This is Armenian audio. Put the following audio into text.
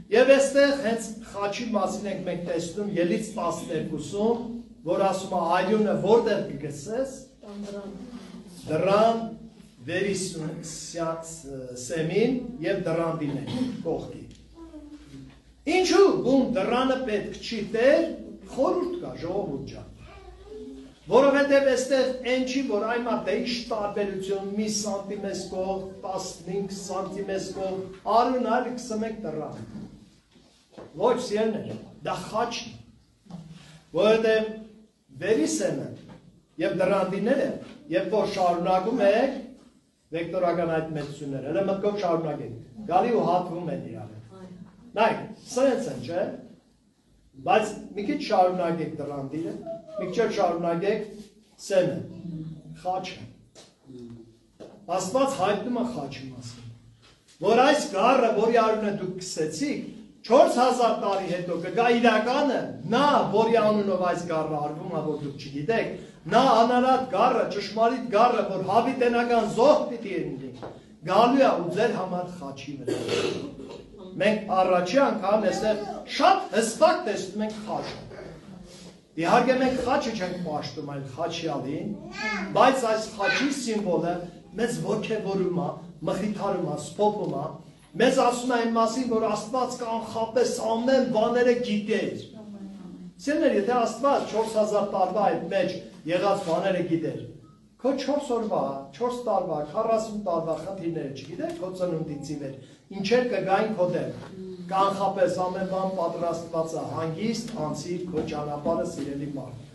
Եվ այստեղ հենց խաչի մասին ենք մենք տեսնում Ելից 12-ում, որ ասում է արյունը որտեղ կգցես, դռան վերի սեմին և դռան դինեն կողքի։ Ինչու բում դռանը պետք չի տեր, խորուրդ կա, ժողովուրդ ջան։ Որովհետև այստեղ այն չի, որ այմա դե ինչ տարբերություն մի սանտիմես կող, 15 սանտիմես կող, արյուն այլ 21 դռան։ Ոչ սիրելիներ, դա խաչն է։ Որովհետև վերի սեմը և դռանդիները, երբ որ շարունակում եք վեկտորական այդ մեծությունները, հələ մտքով շարունակեք, գալի ու հատվում են իրար։ Նայեք, սենց են, չէ՞։ Բայց մի քիչ շարունակեք դռանդինը, մի քիչ շարունակեք սեմը, խաչը։ Աստված հայտնում է խաչի մասին, որ այս գառը, որի արյունը դուք քսեցիք, 4000 տարի հետո կգա իրականը, նա, որի անունով այս գառը արվում է, որ դուք չգիտեք, նա անարատ գառը, ճշմարիտ գառը, որ հավիտենական զոհ պիտի լինի, գալու է ու ձեր համար խաչի վրա։ Մենք առաջի անգամ այստեղ շատ հստակ տեսնում ենք խաչը։ Իհարկե մենք խաչը չենք պաշտում, այլ խաչյալին, բայց այս խաչի սիմվոլը մեզ ոգևորում է, մխիթարում է, սփոփում է, մեզ ասում է այն մասին, որ Աստված կանխապես ամեն բաները գիտեր։ Սիրելիներ, եթե Աստված 4000 տարվա այդ մեջ եղած բաները գիտեր, քո 4 օրվա, 4 տարվա, 40 տարվա խնդիրները չգիտեր, քո ծնունդից ի վեր, ինչեր կգային քո դեմ, կանխապես ամեն բան պատրաստված է, հանգիստ անցիր քո ճանապարհը, սիրելի մարդ։